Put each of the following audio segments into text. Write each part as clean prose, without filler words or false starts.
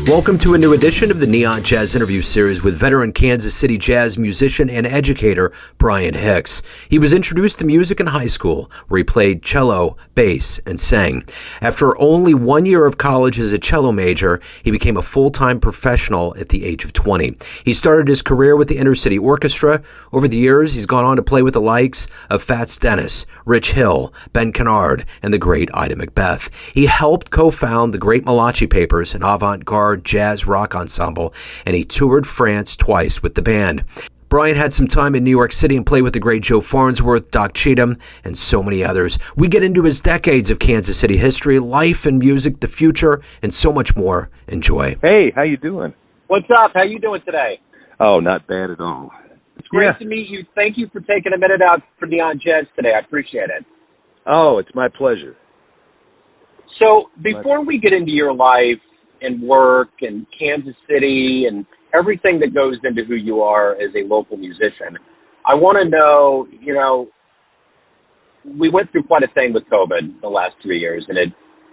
Welcome to a new edition of the Neon Jazz Interview Series with veteran Kansas City jazz musician and educator Bryan Hicks. He was introduced to music in high school, where he played cello, bass, and sang. After only 1 year of college as a cello major, he became a full-time professional at the age of 20. He started his career with the Inner-City Orchestra. Over the years, he's gone on to play with the likes of Fats Dennis, Rich Hill, Ben Kynard, and the great Ida McBeth. He helped co-found the great Malachy Papers, an avant-garde jazz rock ensemble, and he toured France twice with the band. Bryan had some time in New York City and played with the great Joe Farnsworth, Doc Cheatum, and so many others. We get into his decades of Kansas City history, life and music, the future, and so much more. Enjoy. Hey, how you doing? What's up? How you doing today? Oh, not bad at all. It's great to meet you. Thank you for taking a minute out for Neon Jazz today. I appreciate it. Oh, it's my pleasure. So before we get into your life and work and Kansas City and everything that goes into who you are as a local musician, I want to know, we went through quite a thing with COVID the last 3 years, and it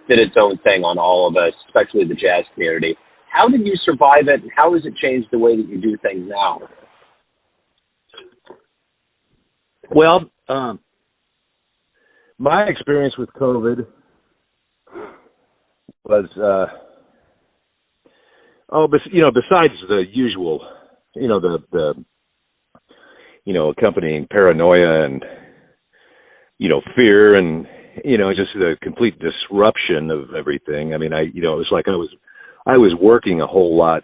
did its own thing on all of us, especially the jazz community. How did you survive it, and how has it changed the way that you do things now? Well, my experience with COVID was, besides the usual, the accompanying paranoia and, fear and, just the complete disruption of everything. I mean, it was like I was working a whole lot,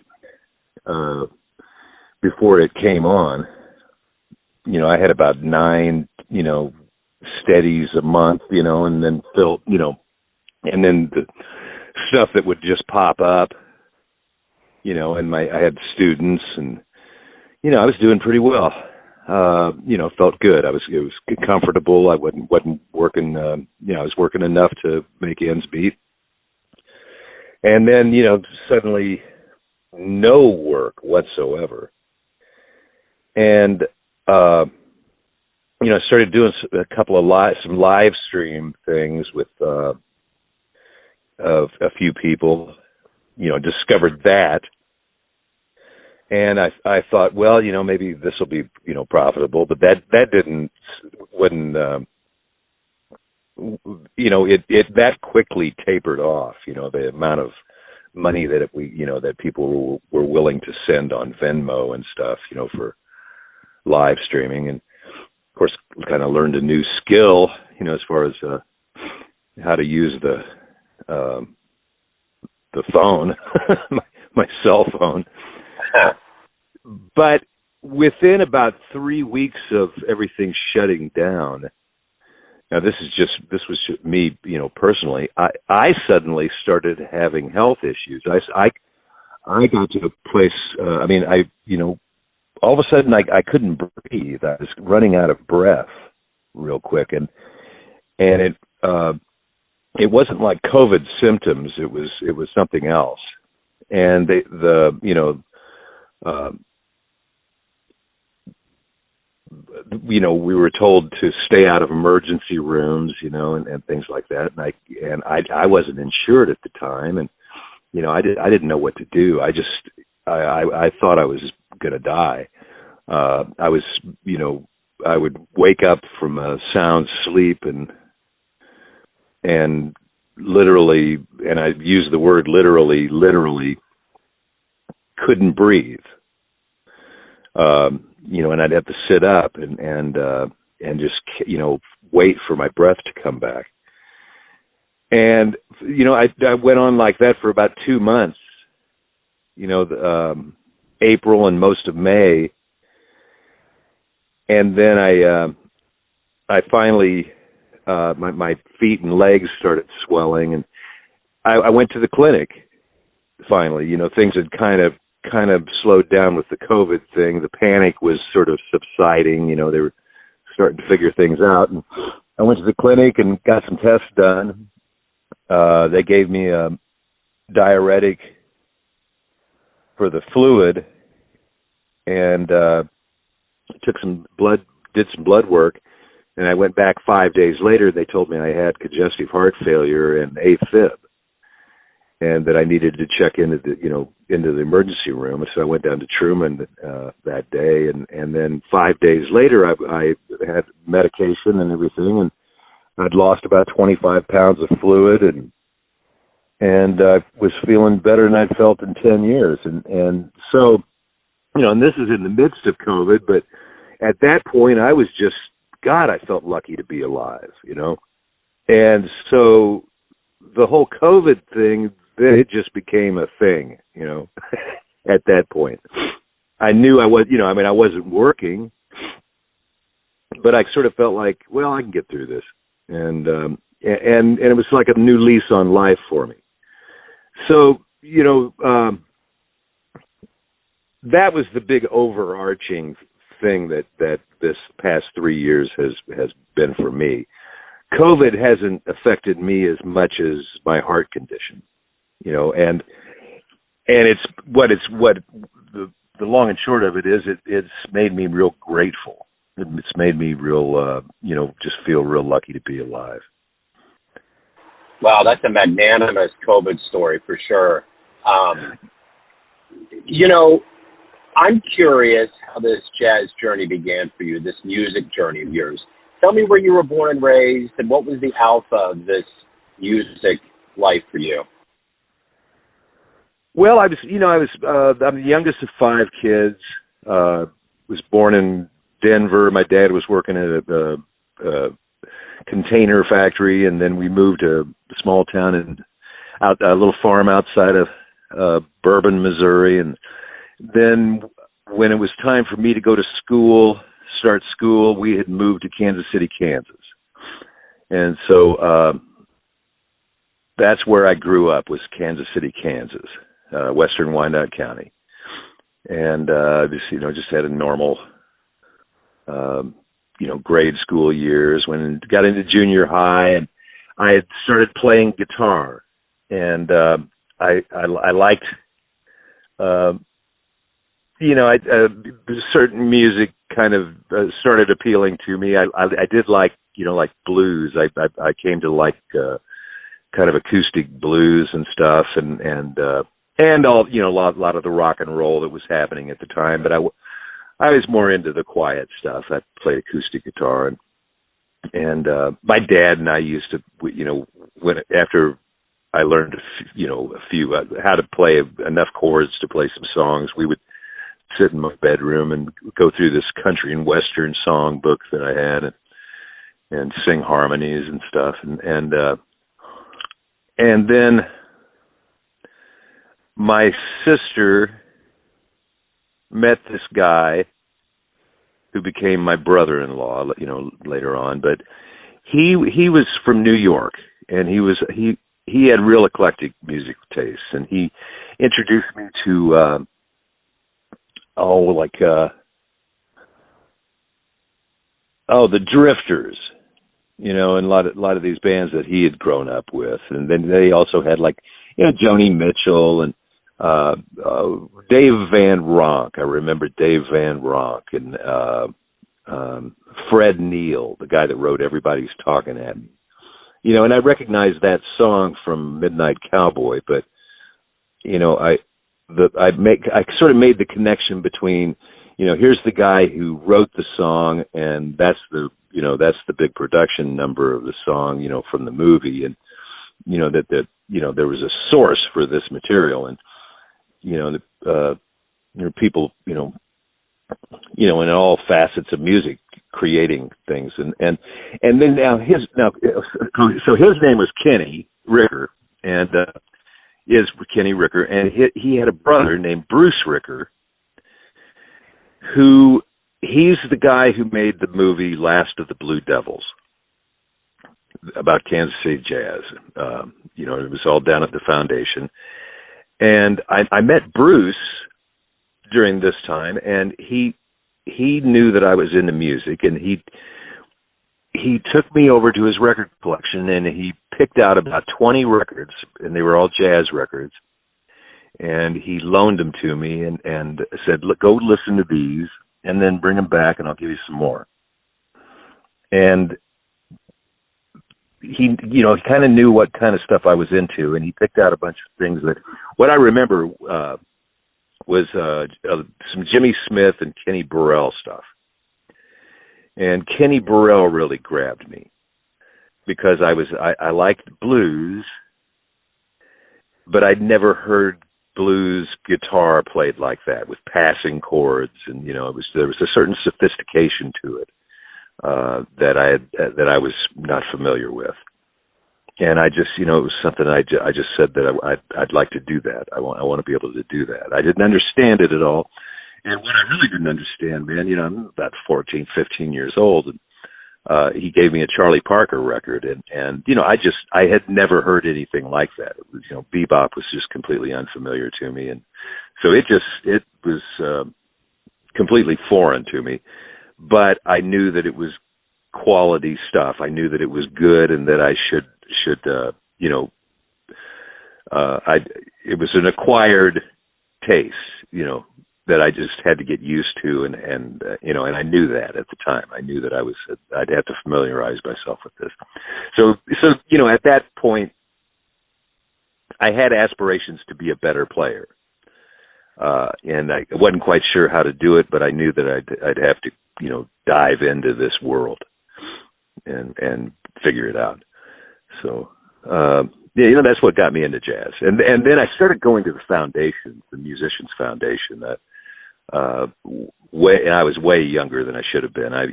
before it came on. I had about 9, steadies a month, and then and then the stuff that would just pop up, and I had students, and, I was doing pretty well. Felt good. It was comfortable. I wasn't working, I was working enough to make ends meet. And then, suddenly no work whatsoever. And, I started doing a couple of some live stream things with, a few people, discovered that. And I thought, well, maybe this will be, profitable, but that wasn't, it that quickly tapered off, the amount of money that that people were willing to send on Venmo and stuff, for live streaming. And of course, kind of learned a new skill, as far as, how to use the phone, my cell phone. But within about 3 weeks of everything shutting down, now this was just me, personally, I suddenly started having health issues. I got to a place, all of a sudden I couldn't breathe. I was running out of breath real quick, and it wasn't like COVID symptoms. It was something else. And we were told to stay out of emergency rooms, and things like that. And I wasn't insured at the time, and I didn't know what to do. I thought I was going to die. I was, I would wake up from a sound sleep and literally, and I use the word literally couldn't breathe. And I'd have to sit up and just, wait for my breath to come back. And, I went on like that for about 2 months, April and most of May. And then I finally, my feet and legs started swelling, and I went to the clinic finally. Things had kind of slowed down with the COVID thing. The panic was sort of subsiding. They were starting to figure things out. And I went to the clinic and got some tests done. They gave me a diuretic for the fluid, and did some blood work. And I went back 5 days later. They told me I had congestive heart failure and AFib. and that I needed to check into into the emergency room. So I went down to Truman that day, and then 5 days later, I had medication and everything, and I'd lost about 25 pounds of fluid, and I was feeling better than I'd felt in 10 years, and so, and this is in the midst of COVID, but at that point, I was just, God, I felt lucky to be alive, and so the whole COVID thing, then it just became a thing, at that point. I knew I was, I wasn't working, but I sort of felt like, well, I can get through this. And it was like a new lease on life for me. So, that was the big overarching thing that this past 3 years has been for me. COVID hasn't affected me as much as my heart condition, and it's what the long and short of it is, it's made me real grateful. It's made me real, just feel real lucky to be alive. Wow, that's a magnanimous COVID story for sure. I'm curious how this jazz journey began for you, this music journey of yours. Tell me where you were born and raised, and what was the alpha of this music life for you? Well, I'm the youngest of 5 kids. Was born in Denver. My dad was working at a container factory, and then we moved to a small town a little farm outside of Bourbon, Missouri. And then when it was time for me to go to start school, we had moved to Kansas City, Kansas. And so that's where I grew up, was Kansas City, Kansas, western Wyandotte County. And just had a normal grade school years. When I got into junior high, and I had started playing guitar, and I liked, certain music kind of started appealing to me. I did like blues. I came to like kind of acoustic blues and stuff, and all a lot of the rock and roll that was happening at the time. But I was more into the quiet stuff. I played acoustic guitar, and my dad and I used to, after I learned how to play enough chords to play some songs, we would sit in my bedroom and go through this country and western song book that I had, and sing harmonies and stuff, and then my sister met this guy who became my brother-in-law, later on. But he was from New York, and he had real eclectic music tastes, and he introduced me to the Drifters, and a lot of these bands that he had grown up with, and then they also had Joni Mitchell and Dave Van Ronk. I remember Dave Van Ronk and Fred Neil, the guy that wrote Everybody's Talking at Me. And I recognized that song from Midnight Cowboy, but I sort of made the connection between, here's the guy who wrote the song, and that's the big production number of the song, from the movie, and that there was a source for this material, and people, in all facets of music, creating things, and then so his name was Kenny Ricker, and is Kenny Ricker, and he had a brother named Bruce Ricker, who he's the guy who made the movie Last of the Blue Devils about Kansas City jazz. It was all down at the Foundation. And I met Bruce during this time, and he knew that I was into music, and he took me over to his record collection, and he picked out about 20 records, and they were all jazz records, and he loaned them to me and said, "Look, go listen to these, and then bring them back, and I'll give you some more." And he kind of knew what kind of stuff I was into, and he picked out a bunch of things that, what I remember was some Jimmy Smith and Kenny Burrell stuff. And Kenny Burrell really grabbed me because I liked blues, but I'd never heard blues guitar played like that with passing chords, and there was a certain sophistication to it that I was not familiar with. And I just, it was something I just said that I'd like to do that. I want to be able to do that. I didn't understand it at all. And what I really didn't understand, man, I'm about 14, 15 years old, and he gave me a Charlie Parker record, and I had never heard anything like that. It was, bebop was just completely unfamiliar to me, and so it was completely foreign to me. But I knew that it was quality stuff. I knew that it was good, and that I should it was an acquired taste, that I just had to get used to, and I knew that at the time. I knew that I'd have to familiarize myself with this. So at that point, I had aspirations to be a better player, and I wasn't quite sure how to do it, but I knew that I'd have to dive into this world and figure it out. So that's what got me into jazz, and then I started going to the foundation, the Musicians Foundation. And I was way younger than I should have been. I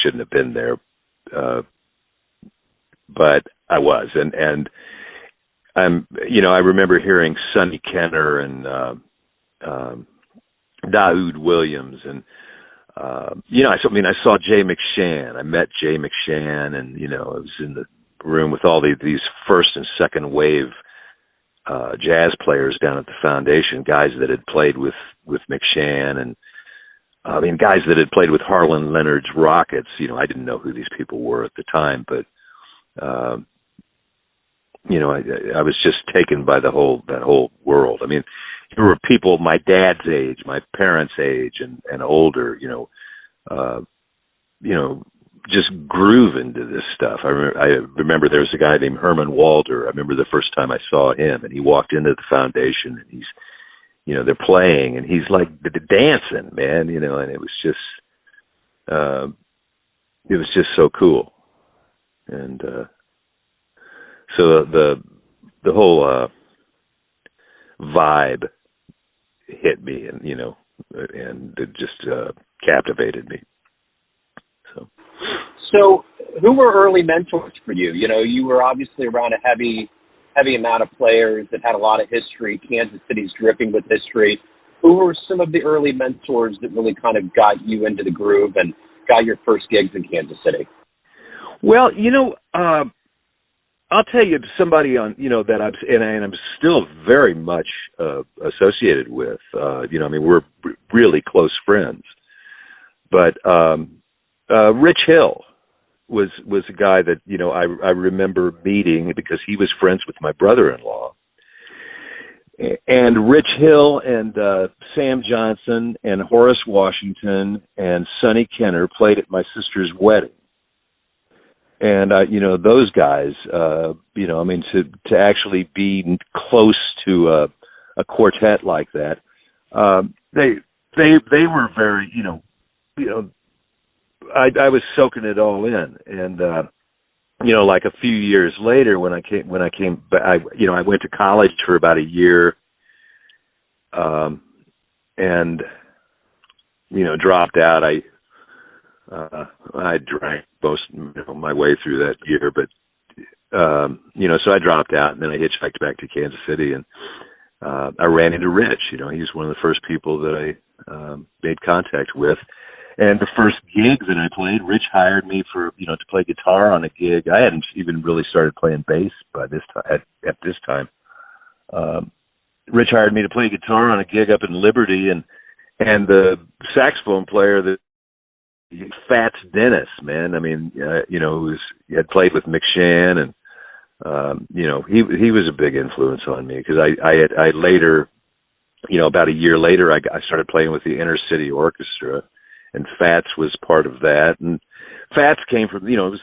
shouldn't have been there, but I was, and I remember hearing Sonny Kenner and Daoud Williams, and I saw Jay McShann. I met Jay McShann, and I was in the room with all these first and second wave jazz players down at the foundation, guys that had played with McShann, and guys that had played with Harlan Leonard's Rockets. I didn't know who these people were at the time, but I was just taken by that whole world. There were people my dad's age, my parents' age, and older, just groove into this stuff. I remember there was a guy named Herman Walder. I remember the first time I saw him, and he walked into the foundation, and he's, they're playing, and he's like dancing, man, and it was just so cool. And so the whole vibe hit me, and and it just captivated me. So who were early mentors for you? You were obviously around a heavy amount of players that had a lot of history. Kansas City's dripping with history. Who were some of the early mentors that really kind of got you into the groove and got your first gigs in Kansas City? Well, I'll tell you somebody that I'm still very much associated with. We're really close friends. But Rich Hill was a guy that I remember meeting because he was friends with my brother-in-law. And Rich Hill and Sam Johnson and Horace Washington and Sonny Kenner played at my sister's wedding. And those guys, to actually be close to a quartet like that, they were very, I was soaking it all in, and like a few years later when I came back, I went to college for about a year, and dropped out. I drank most my way through that year, but so I dropped out, and then I hitchhiked back to Kansas City, and I ran into Rich. He was one of the first people that I made contact with. And the first gig that I played, Rich hired me for, to play guitar on a gig. I hadn't even really started playing bass by this time. At this time, Rich hired me to play guitar on a gig up in Liberty, and the saxophone player, Fats Dennis, man. He had played with McShann, and he was a big influence on me because I later, about a year later, I started playing with the Inner-City Orchestra. And Fats was part of that, and Fats came from, it was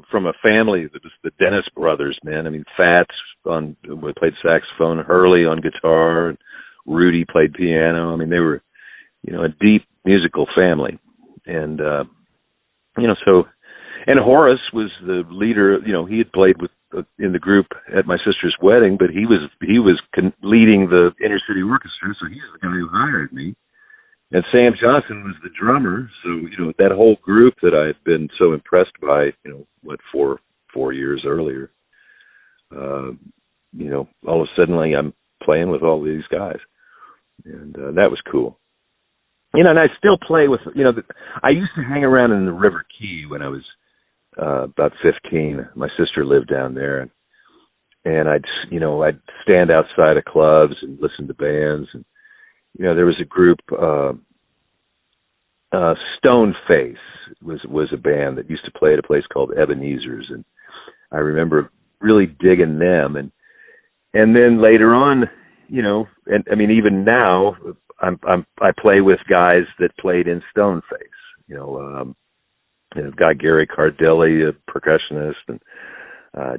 from a family that was the Dennis brothers, man. I mean, Fats played saxophone, Hurley on guitar, and Rudy played piano. I mean, they were, a deep musical family. And, and Horace was the leader, he had played in the group at my sister's wedding, but he was leading the Inner-City Orchestra, so he's the guy who hired me. And Sam Johnson was the drummer, so, that whole group that I had been so impressed by, 4 years earlier, all of a sudden I'm playing with all these guys. And that was cool. And I still play with, I used to hang around in the River Key when I was about 15. My sister lived down there, and I'd stand outside of clubs and listen to bands. And, there was a group, Stone Face was a band that used to play at a place called Ebenezer's. And I remember really digging them. And then later on, and I mean, even now, I play with guys that played in Stoneface, guy Gary Cardelli, a percussionist, and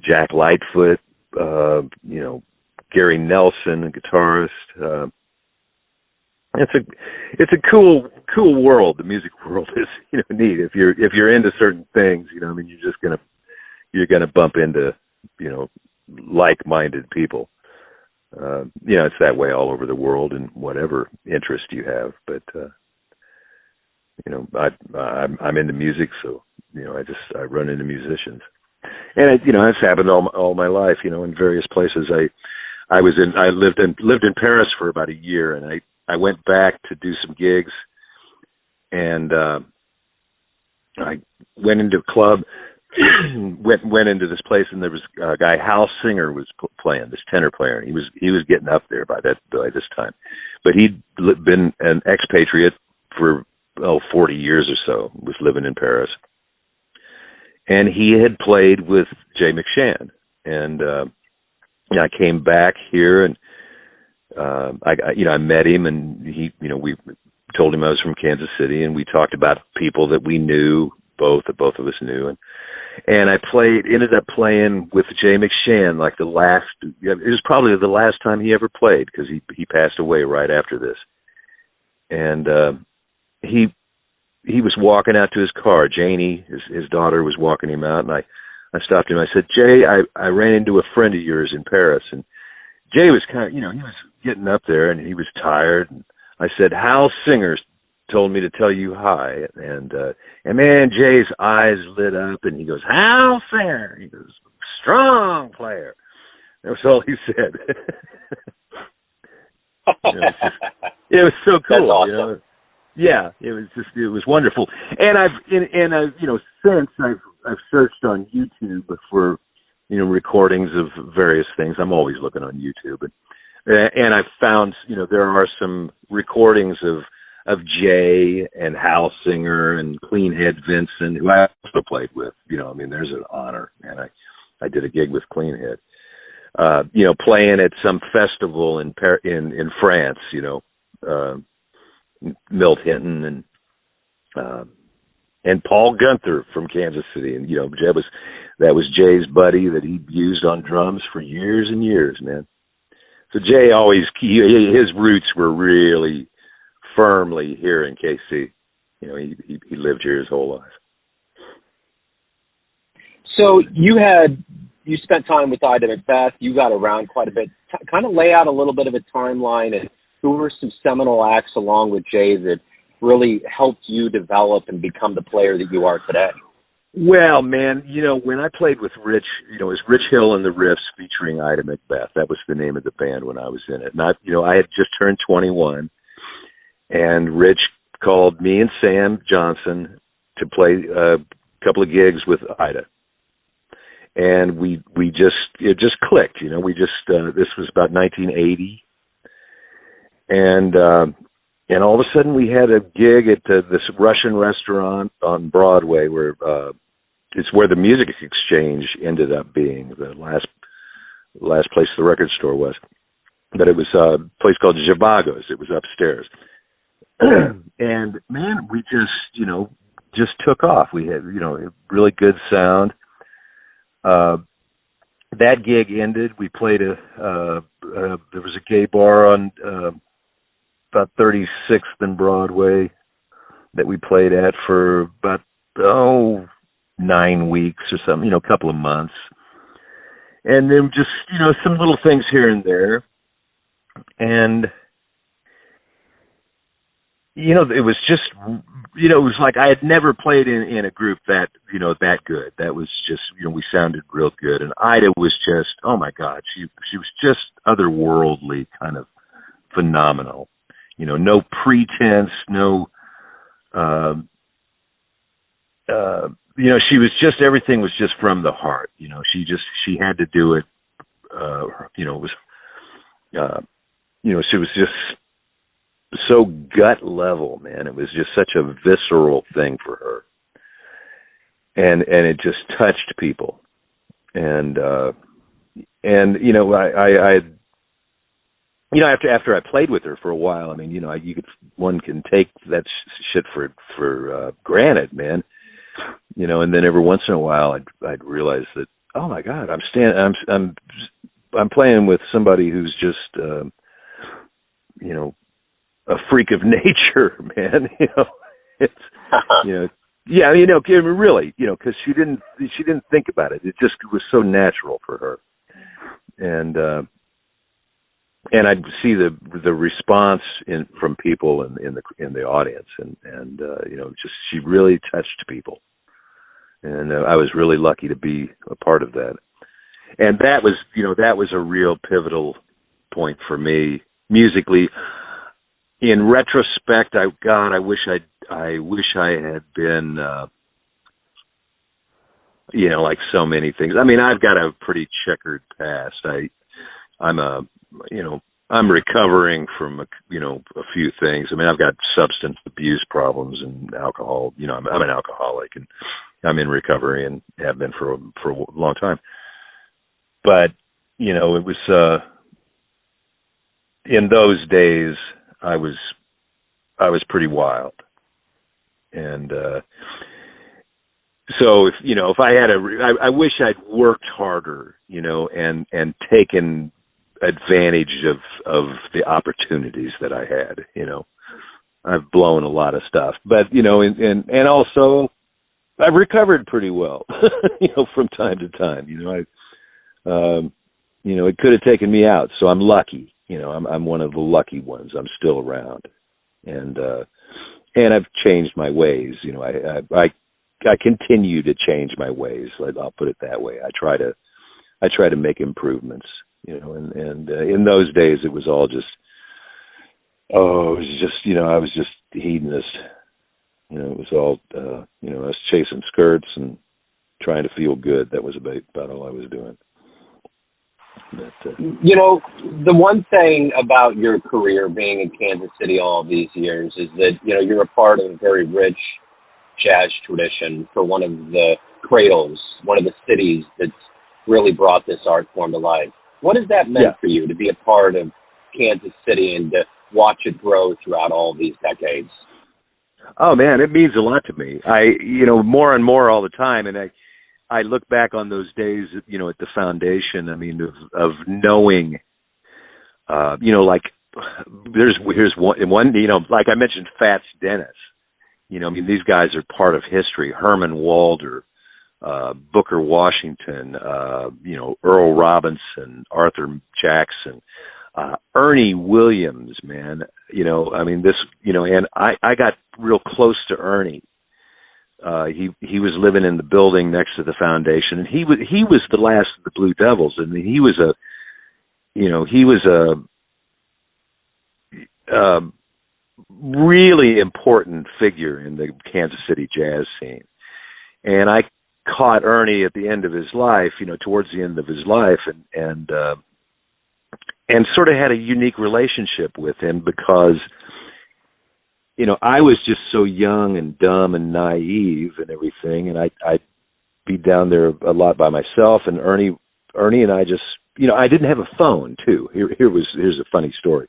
Jack Lightfoot, Gary Nelson, a guitarist. It's a cool world. The music world is neat if you're into certain things. You're gonna bump into like-minded people. It's that way all over the world in whatever interest you have. But, I'm into music, so, I run into musicians. And, it's happened all my life, in various places. I lived in Paris for about a year, and I went back to do some gigs, and I went into a club, went into this place, and there was a guy, Hal Singer, was playing, this tenor player. And he was getting up there by this time, but he'd been an expatriate for 40 years or so. Was living in Paris, and he had played with Jay McShann. And I came back here, and I met him, and we told him I was from Kansas City, and we talked about people that we knew, both of us knew, and I ended up playing with Jay McShann it was probably the last time he ever played, because he passed away right after this. And he was walking out to his car. Janie, his daughter, was walking him out, and I stopped him. I said, Jay, I ran into a friend of yours in Paris. And Jay was kind of, he was getting up there, and he was tired. And I said, Hal Singer told me to tell you hi. And man, Jay's eyes lit up, and he goes, Hal Singer. He goes, strong player. That was all he said. It was so cool. That's awesome. Yeah, it was wonderful. And since I've searched on YouTube for, recordings of various things. I'm always looking on YouTube, and I've found, there are some recordings of Jay and Hal Singer and Cleanhead Vincent, who I also played with. There's an honor, and I did a gig with Cleanhead. Playing at some festival in France, Milt Hinton and Paul Gunther from Kansas City, and that was Jay's buddy that he used on drums for years and years, man. So Jay his roots were really firmly here in KC. He lived here his whole life. So you spent time with Ida McBeth. You got around quite a bit. Kind of lay out a little bit of a timeline, and who were some seminal acts along with Jay that really helped you develop and become the player that you are today? Well, man, when I played with Rich, it was Rich Hill and the Riffs featuring Ida McBeth. That was the name of the band when I was in it. And I had just turned 21, and Rich called me and Sam Johnson to play a couple of gigs with Ida. And it just clicked, this was about 1980. And all of a sudden we had a gig at this Russian restaurant on Broadway where, it's where the Music Exchange ended up being, the last place the record store was. But it was a place called Zhivago's. It was upstairs. And man, we just, just took off. We had, really good sound. That gig ended. We played there was a gay bar on about 36th and Broadway that we played at for about 9 weeks or something, a couple of months. And then just, some little things here and there. And, it was just, it was like I had never played in a group that, that good. That was just, we sounded real good. And Ida was just, oh my God, she was just otherworldly, kind of phenomenal. No pretense, no, she was just, everything was just from the heart. She had to do it. It was, she was just so gut level, man. It was just such a visceral thing for her. And it just touched people. And I after I played with her for a while, I mean, one can take that shit for granted, man. And then every once in a while, I'd realize that, oh my God, I'm playing with somebody who's just, a freak of nature, man. It's, really, because she didn't think about it. It just was so natural for her, and I'd see the response from people in the audience, and just she really touched people. And I was really lucky to be a part of that. And that was a real pivotal point for me musically. In retrospect, I wish I had been, like so many things. I mean, I've got a pretty checkered past. I'm recovering from a few things. I mean, I've got substance abuse problems and alcohol. I'm an alcoholic, and I'm in recovery and have been for a long time. But it was in those days I was pretty wild, and so if I had I wish I'd worked harder, and taken advantage of the opportunities that I had. I've blown a lot of stuff, but and also I've recovered pretty well, from time to time. It could have taken me out, so I'm lucky. I'm one of the lucky ones. I'm still around, and I've changed my ways. I continue to change my ways. I'll put it that way. I try to make improvements. And in those days it was all just, I was just hedonist. It was all, I was chasing skirts and trying to feel good. That was about all I was doing. But, the one thing about your career being in Kansas City all these years is that, you're a part of a very rich jazz tradition for one of the cradles, one of the cities that's really brought this art form to life. What has that meant for you to be a part of Kansas City and to watch it grow throughout all these decades? Oh man, it means a lot to me. More and more all the time. And I look back on those days, at the foundation, I mean, of knowing, like here's one, like I mentioned, Fats Dennis, these guys are part of history. Herman Walder, Booker Washington, Earl Robinson, Arthur Jackson, Ernie Williams, man, and I got real close to Ernie. He was living in the building next to the foundation, and he was the last of the Blue Devils, and he was a really important figure in the Kansas City jazz scene. And I caught Ernie at the end of his life, towards the end of his life, and sort of had a unique relationship with him because, I was just so young and dumb and naive and everything, and I'd be down there a lot by myself, and Ernie and I just, I didn't have a phone too. Here's a funny story.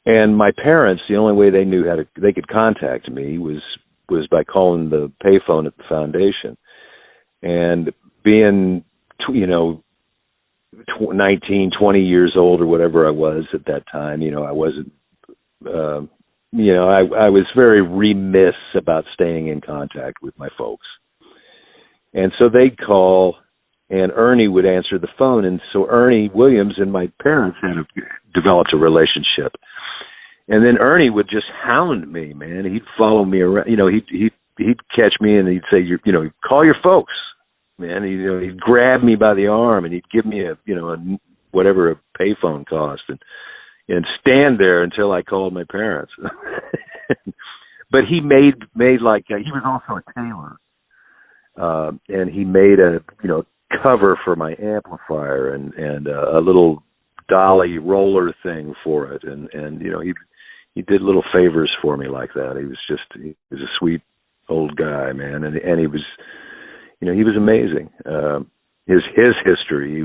And my parents, the only way they knew they could contact me was was by calling the payphone at the foundation. And being, 19, 20 years old or whatever I was at that time, I wasn't, I was very remiss about staying in contact with my folks. And so they'd call, and Ernie would answer the phone. And so Ernie Williams and my parents had developed a relationship. And then Ernie would just hound me, man. He'd follow me around. He'd catch me and he'd say, call your folks, man. He'd grab me by the arm and he'd give me whatever a payphone cost and stand there until I called my parents. But he made like, he was also a tailor. And he made a, cover for my amplifier and a little dolly roller thing for it. And he did little favors for me like that. He was a sweet old guy, man. And he was, he was amazing. His history,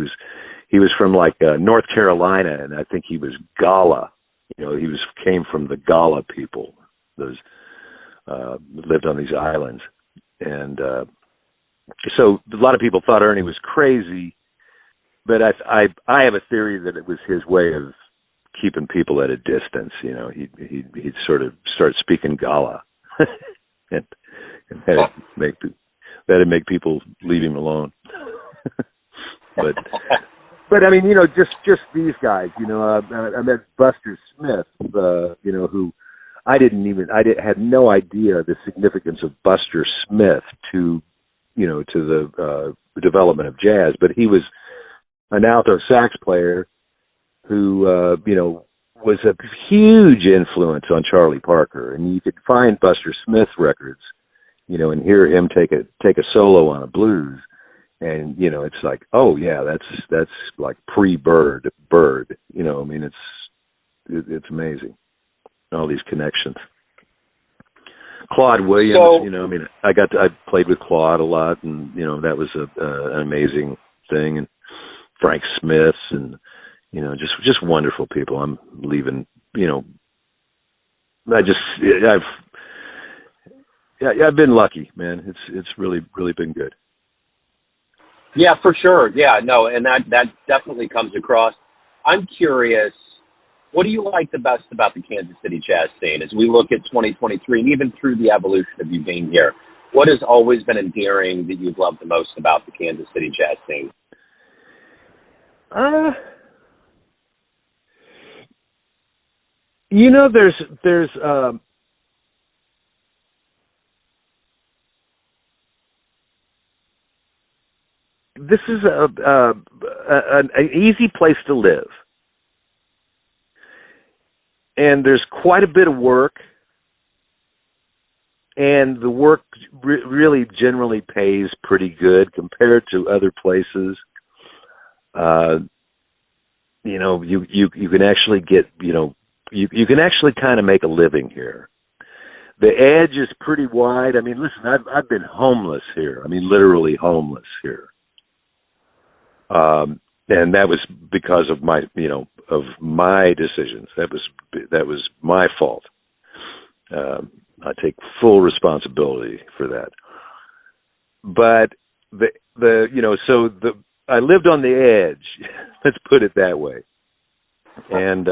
he was from like North Carolina, and I think he was Gala. Came from the Gala people. Those lived on these islands. And so a lot of people thought Ernie was crazy, but I have a theory that it was his way of keeping people at a distance. He'd sort of start speaking Gala, and that'd make people leave him alone. But I mean, just these guys. I met Buster Smith, who I had no idea the significance of Buster Smith to the development of jazz. But he was an alto sax player who, was a huge influence on Charlie Parker. And you could find Buster Smith records, and hear him take a solo on a blues. And, it's like, oh yeah, that's like pre-Bird. It's amazing. All these connections. Claude Williams, I played with Claude a lot, and that was an amazing thing. And Frank Smith, and just wonderful people. I'm leaving. I've been lucky, man. It's really been good. Yeah, for sure. Yeah, no, and that definitely comes across. I'm curious, what do you like the best about the Kansas City jazz scene as we look at 2023 and even through the evolution of you being here? What has always been endearing that you've loved the most about the Kansas City jazz scene? There's this is an easy place to live. And there's quite a bit of work, and the work really generally pays pretty good compared to other places. You can actually get, you can actually kind of make a living here. The edge is pretty wide. I mean, listen, I've been homeless here. I mean, literally homeless here. And that was because of my, of my decisions. That was my fault. I take full responsibility for that. But I lived on the edge. Let's put it that way. And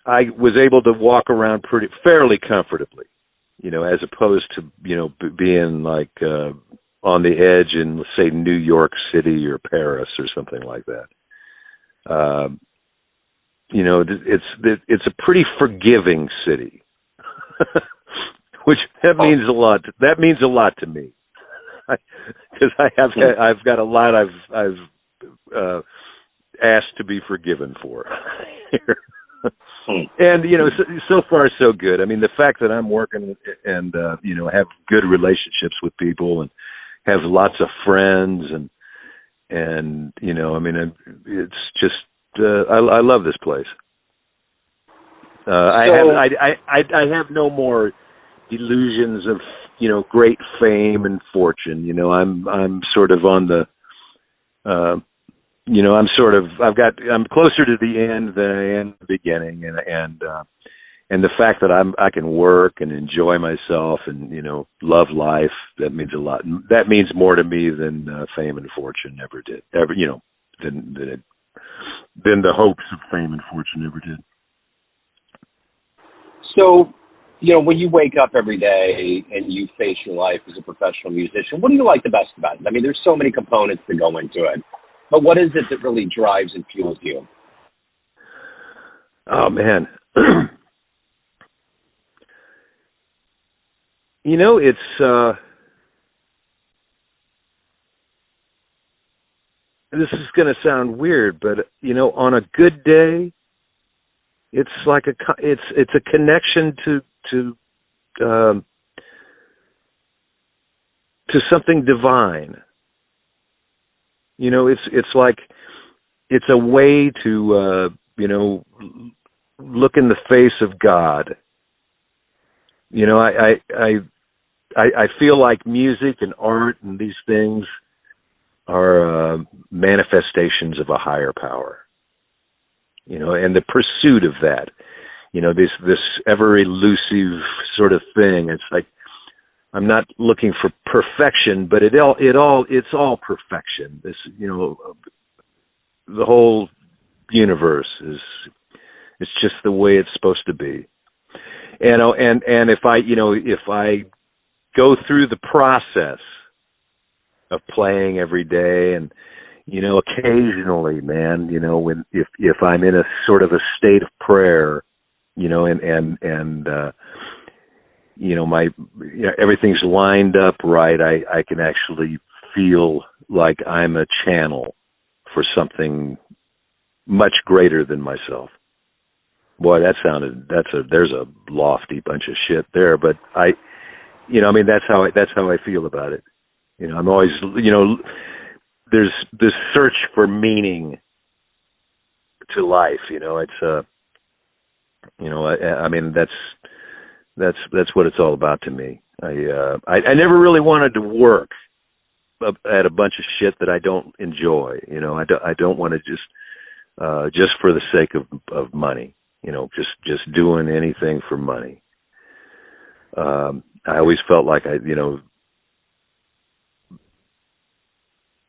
I was able to walk around fairly comfortably, as opposed to being like on the edge in, let's say, New York City or Paris or something like that. It's a pretty forgiving city, which means a lot. That means a lot to me, because I've got a lot I've asked to be forgiven for. And so far so good. I mean, the fact that I'm working and have good relationships with people and have lots of friends and it's just I love this place. I have no more illusions of great fame and fortune. I'm sort of on the I'm closer to the end than I am the beginning, and the fact that I can work and enjoy myself and, you know, love life, that means a lot. That means more to me than fame and fortune ever did. You know, than the hopes of fame and fortune ever did. So, you know, when you wake up every day and you face your life as a professional musician, what do you like the best about it? I mean, there's so many components that go into it, but what is it that really drives and fuels you? Oh, man. You know, it's, this is going to sound weird, but, you know, on a good day, it's like it's a connection to something divine. You know, it's like it's a way to you know, look in the face of God. You know, I feel like music and art and these things are manifestations of a higher power. You know, and the pursuit of that, you know, this ever elusive sort of thing. It's like, I'm not looking for perfection, but it's all perfection. This, you know, the whole universe it's just the way it's supposed to be. And if I go through the process of playing every day, and, you know, occasionally, man, you know, if I'm in a sort of a state of prayer, you know, and you know, everything's lined up right, I can actually feel like I'm a channel for something much greater than myself. Boy, there's a lofty bunch of shit there, but you know, I mean, that's how I feel about it. You know, I'm always, you know, there's this search for meaning to life. You know, it's you know, I mean, that's what it's all about to me. I never really wanted to work at a bunch of shit that I don't enjoy. You know, I don't want to just for the sake of money. You know, just doing anything for money. I always felt like you know,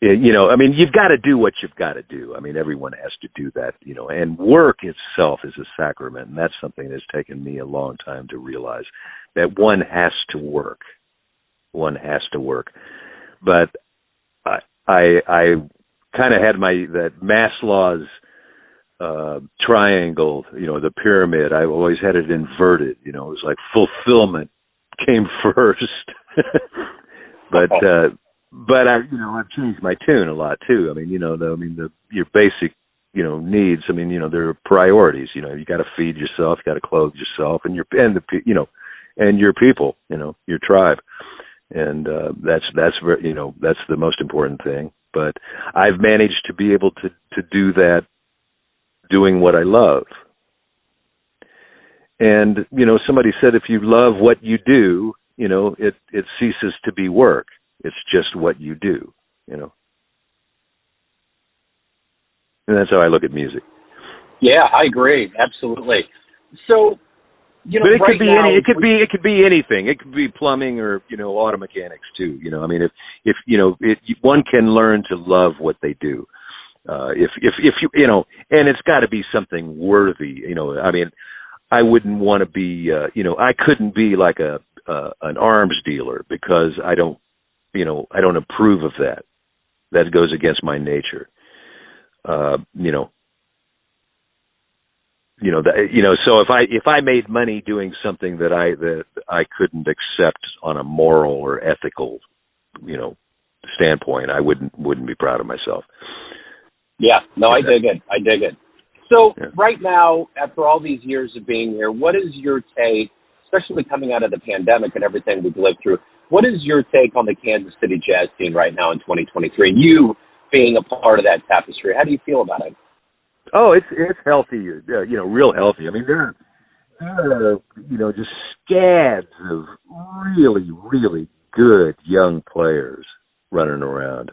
I mean, you've got to do what you've got to do. I mean, everyone has to do that, you know, and work itself is a sacrament. And that's something that's taken me a long time to realize, that one has to work. One has to work. But I kind of had that Maslow's triangle, you know, the pyramid. I always had it inverted, you know, it was like fulfillment came first. But you know, I've changed my tune a lot too. I mean, you know, your basic, you know, needs. I mean, you know, there are priorities. You know, you got to feed yourself, you got to clothe yourself, and your people, you know, your tribe, and that's you know, that's the most important thing. But I've managed to be able to do that, doing what I love. And you know, somebody said, if you love what you do, you know, it ceases to be work. It's just what you do, you know. And that's how I look at music. Yeah, I agree. Absolutely. So, you know, but it right could be now, it could be anything. It could be plumbing or, you know, auto mechanics too. You know, I mean, if you know, one can learn to love what they do. If you know, and it's got to be something worthy. You know, I mean, I wouldn't want to be, you know, I couldn't be like an arms dealer, because I don't approve of that. That goes against my nature. So if I made money doing something that I couldn't accept on a moral or ethical, you know, standpoint, I wouldn't be proud of myself. Yeah, no, I dig it. So right now, after all these years of being here, what is your take, especially coming out of the pandemic and everything we've lived through, what is your take on the Kansas City jazz scene right now in 2023? And you being a part of that tapestry, how do you feel about it? Oh, it's healthy, you know, real healthy. I mean, there are, you know, just scads of really, really good young players running around,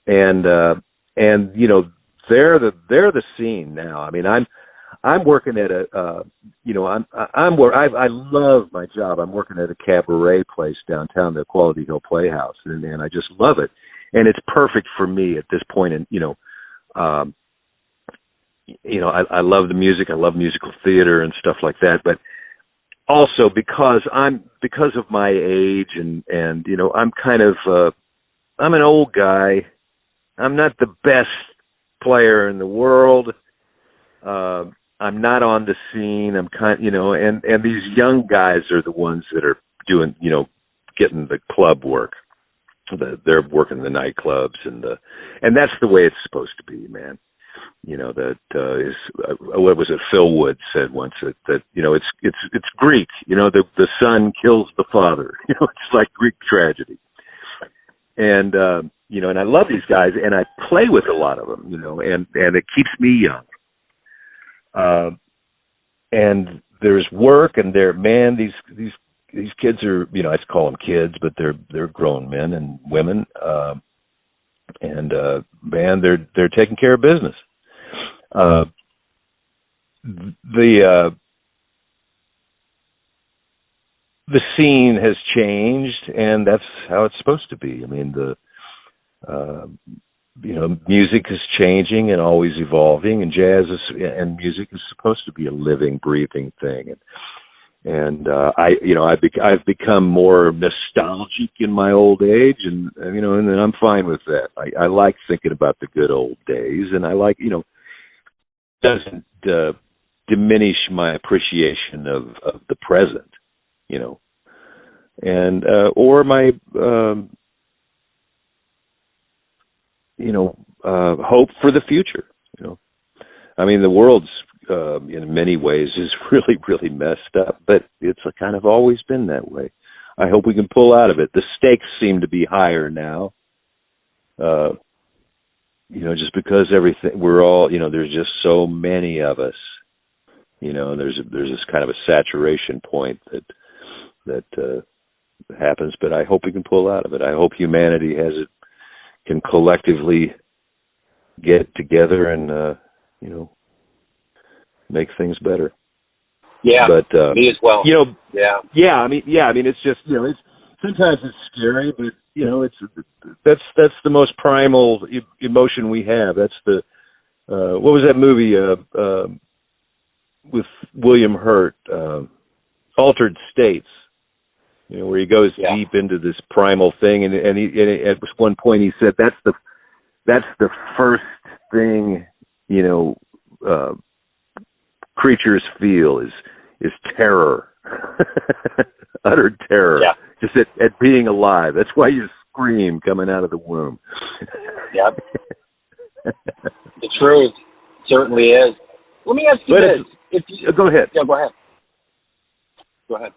and you know, they're the scene now. I mean, I'm working at a, I love my job. I'm working at a cabaret place downtown, the Quality Hill Playhouse, and I just love it. And it's perfect for me at this point. And, I love the music. I love musical theater and stuff like that. But also because of my age and, I'm kind of, I'm an old guy. I'm not the best player in the world. I'm not on the scene. I'm and these young guys are the ones that are doing, getting the club work. They're working the nightclubs and that's the way it's supposed to be, man. What was it? Phil Wood said once that it's Greek. The son kills the father. It's like Greek tragedy. And and I love these guys, and I play with a lot of them, and it keeps me young. And there's work, and these kids are, I call them kids, but they're grown men and women, and man, they're taking care of business. The scene has changed, and that's how it's supposed to be. I mean, music is changing and always evolving, and jazz and music is supposed to be a living, breathing thing. And I've become more nostalgic in my old age, and I'm fine with that. I like thinking about the good old days, and I like, doesn't diminish my appreciation of the present, and or my hope for the future. I mean, the world's in many ways is really, really messed up, but it's kind of always been that way. I hope we can pull out of it. The stakes seem to be higher now. Just because we're all, there's just so many of us, there's this kind of a saturation point that happens, but I hope we can pull out of it. I hope humanity can collectively get together and, make things better. Yeah, but me as well. I mean, it's just, it's sometimes it's scary, but that's the most primal emotion we have. That's the what was that movie with William Hurt, Altered States, where he goes deep into this primal thing, and at one point he said that's the first thing creatures feel is terror, utter terror, just at being alive. That's why you scream coming out of the womb. Yep. The truth certainly is. Let me ask you this. Go ahead. Yeah, go ahead. Go ahead.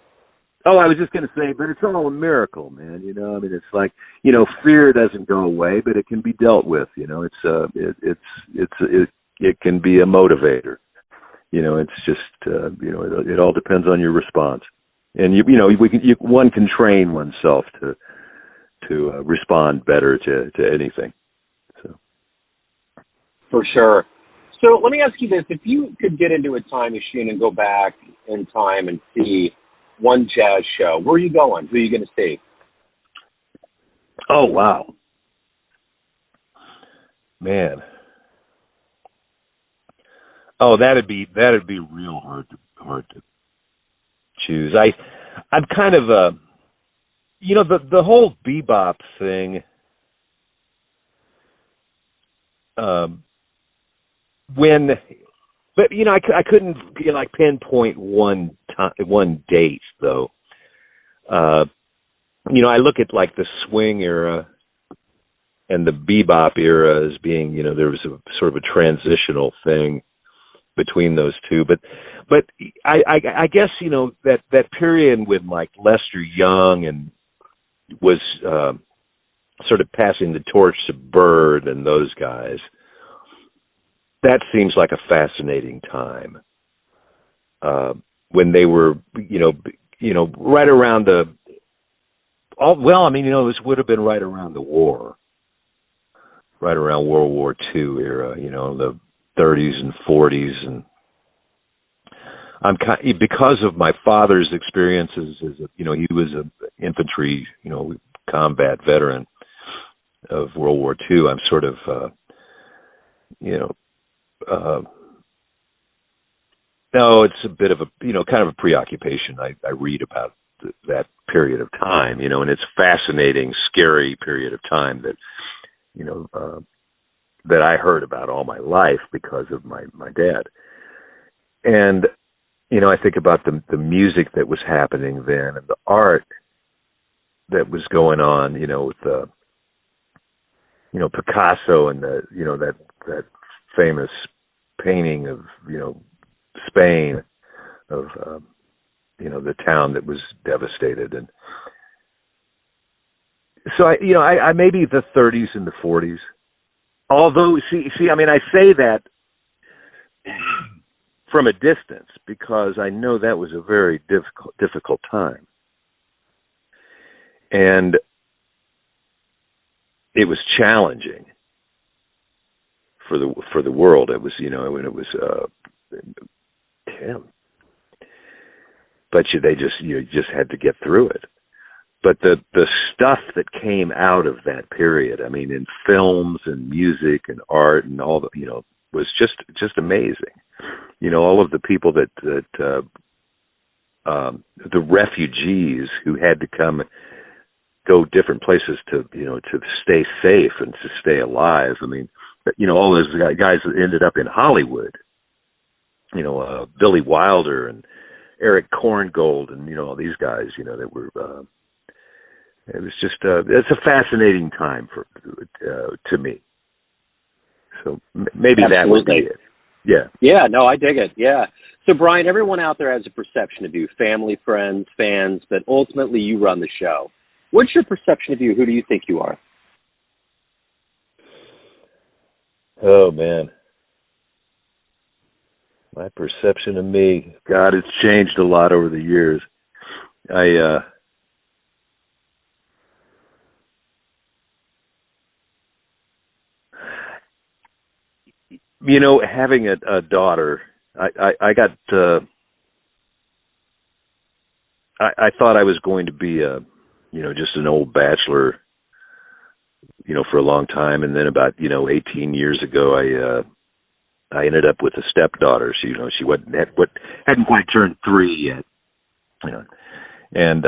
Oh, I was just going to say, but it's all a miracle, man. I mean, it's like, fear doesn't go away, but it can be dealt with. It can be a motivator. It's just, it all depends on your response. And one can train oneself to respond better to anything. So, for sure. So let me ask you this: if you could get into a time machine and go back in time and see one jazz show, where are you going? Who are you going to see? Oh wow, man. Oh, that'd be real hard to choose. I'm kind of the whole bebop thing. I couldn't pinpoint one date though. I look at the swing era and the bebop era as being, there was a sort of a transitional thing between those two, but I guess that period when Lester Young and was sort of passing the torch to Bird and those guys, that seems like a fascinating time when they were right around this would have been right around the war, right around World War II era, the 30s and 40s, and because of my father's experiences as he was an infantry, combat veteran of World War II. I'm sort of, no, it's a bit of a, kind of a preoccupation. I read about that period of time, and it's a fascinating, scary period of time that, that I heard about all my life because of my dad. And, I think about the music that was happening then and the art that was going on, with Picasso and that famous painting of, Spain, of, the town that was devastated. And so I maybe the 30s and the 40s, although I say that from a distance because I know that was a very difficult time. And it was challenging for the world. It was, but you just had to get through it. But the stuff that came out of that period, in films and music and art and all the, was just amazing. All of the people that the refugees who had to go different places to stay safe and to stay alive. All those guys that ended up in Hollywood, Billy Wilder and Eric Korngold and, all these guys, that were, it was just, it's a fascinating time to me. So maybe Absolutely. That would be it. Yeah. Yeah, no, I dig it. Yeah. So, Bryan, everyone out there has a perception of you, family, friends, fans, but ultimately you run the show. What's your perception of you? Who do you think you are? Oh, man. My perception of me, God, it's changed a lot over the years. Having a daughter, I got, I thought I was going to be just an old bachelor, for a long time. And then about, 18 years ago, I ended up with a stepdaughter. She hadn't quite turned 3 yet, and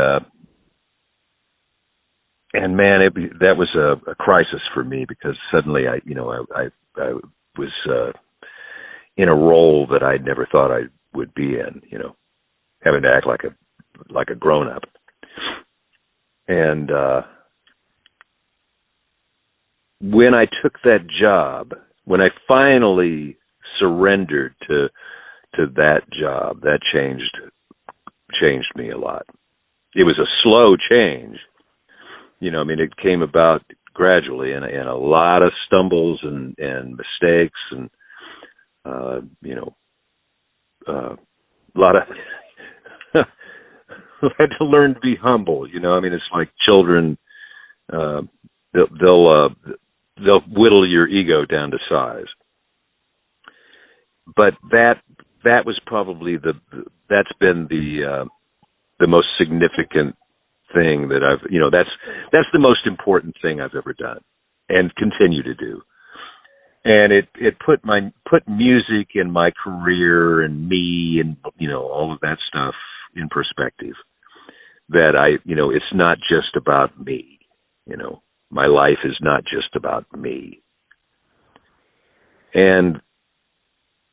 man, that was a crisis for me because suddenly I was in a role that I never thought I would be in, having to act like a grown up. And when I took that job, when I finally surrendered to that job, that changed me a lot. It was a slow change. It came about gradually and a lot of stumbles and mistakes and, a lot of, I had to learn to be humble, it's like children, they'll whittle your ego down to size. But that was probably that's been the most significant thing that I've, that's the most important thing I've ever done and continue to do. And it put music and my career and me and, all of that stuff in perspective. That it's not just about me, my life is not just about me. And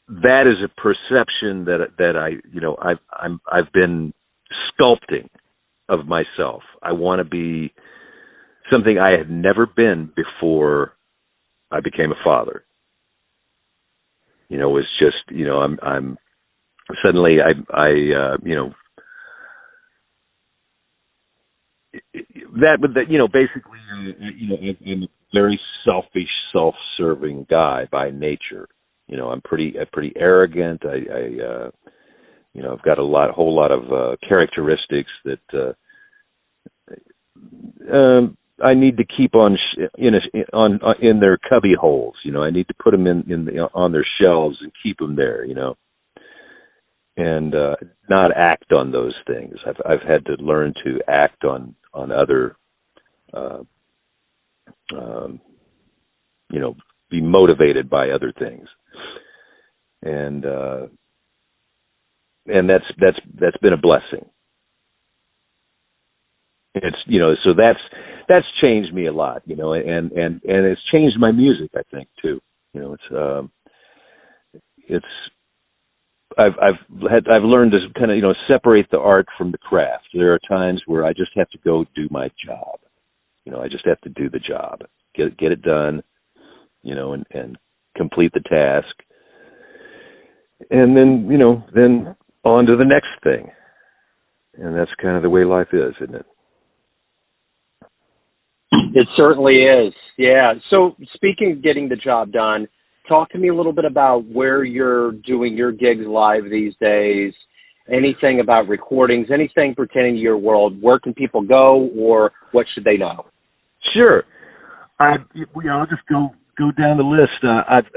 that is a perception that I've been sculpting of myself. I want to be something I had never been before I became a father. It was just, I'm suddenly basically, I'm a very selfish, self-serving guy by nature. I'm pretty arrogant. I've got a whole lot of characteristics that I need to keep in their cubby holes. I need to put them on their shelves and keep them there. not act on those things. I've had to learn to act on other, be motivated by other things, and that's been a blessing. It's so that's changed me a lot, and it's changed my music, I think, too. I've learned to kind of separate the art from the craft. There are times where I just have to go do my job. I just have to do the job, get it done, and complete the task, and then then on to the next thing. And that's kind of the way life is, isn't it? It certainly is. Yeah. So speaking of getting the job done, talk to me a little bit about where you're doing your gigs live these days, anything about recordings, anything pertaining to your world. Where can people go, or what should they know? Sure. I'll just go down the list.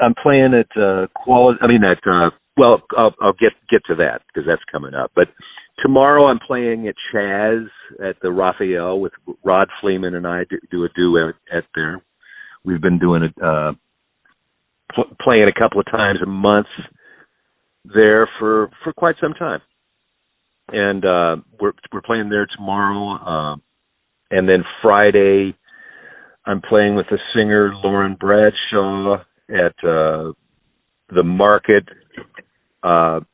I'm playing at I'll get to that because that's coming up. But tomorrow I'm playing at Chaz at the Raphael with Rod Fleeman, and I do a duet at there. We've been doing it, playing a couple of times a month there for quite some time. And we're playing there tomorrow. And then Friday I'm playing with the singer Lauren Bradshaw at the Market. The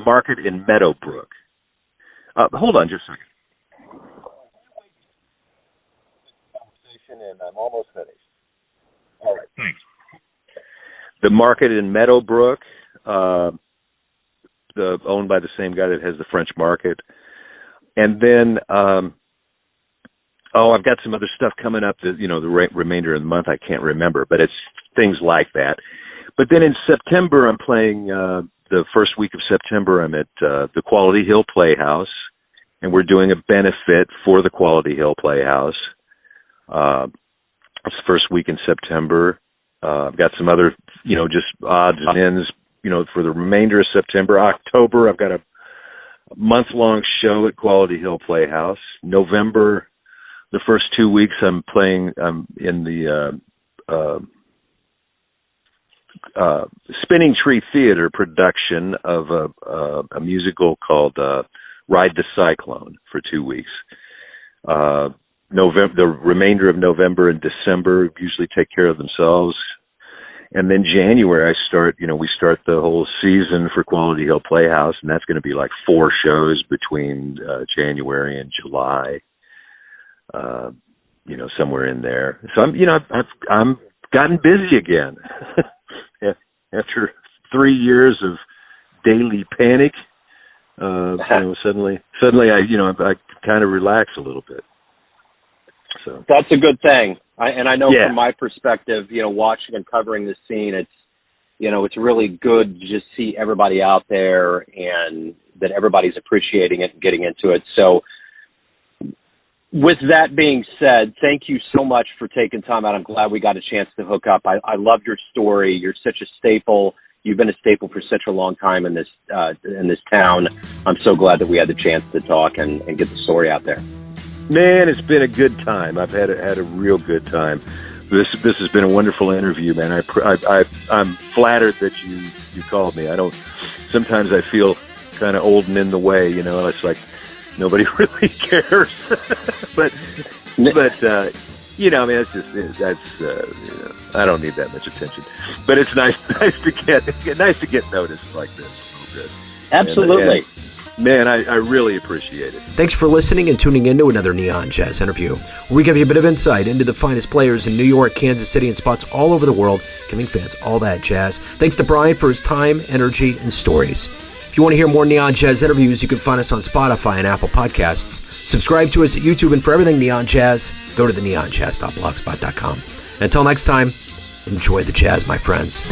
Market in Meadowbrook. Hold on just a second. And I'm almost finished. All right, thanks. The Market in Meadowbrook, owned by the same guy that has the French Market. And then, I've got some other stuff coming up that, the remainder of the month I can't remember, but it's things like that. But then in September, I'm playing, the first week of September, I'm at the Quality Hill Playhouse, and we're doing a benefit for the Quality Hill Playhouse. It's the first week in September. I've got some other, just odds and ends, for the remainder of September. October, I've got a month-long show at Quality Hill Playhouse. November, the first 2 weeks, I'm in the Spinning Tree Theater production of a musical called Ride the Cyclone for 2 weeks. The remainder of November and December usually take care of themselves. And then January, we start the whole season for Quality Hill Playhouse, and that's going to be like 4 shows between January and July, somewhere in there. So I'm gotten busy again. After 3 years of daily panic, suddenly I kind of relax a little bit. So that's a good thing. I know from my perspective, watching and covering this scene, it's really good to just see everybody out there and that everybody's appreciating it and getting into it. So with that being said, thank you so much for taking time out. I'm glad we got a chance to hook up. I love your story. You're such a staple. You've been a staple for such a long time in this town. I'm so glad that we had the chance to talk and get the story out there. Man, it's been a good time. I've had a real good time. This has been a wonderful interview, man. I'm flattered that you called me. Sometimes I feel kind of old and in the way, it's like nobody really cares. but I don't need that much attention. But it's nice to get noticed like this a little bit. Absolutely. And man, I really appreciate it. Thanks for listening and tuning in to another Neon Jazz interview, where we give you a bit of insight into the finest players in New York, Kansas City, and spots all over the world, giving fans all that jazz. Thanks to Bryan for his time, energy, and stories. If you want to hear more Neon Jazz interviews, you can find us on Spotify and Apple Podcasts. Subscribe to us at YouTube, and for everything Neon Jazz, go to theneonjazz.blogspot.com. Until next time, enjoy the jazz, my friends.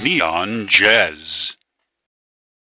Neon Jazz.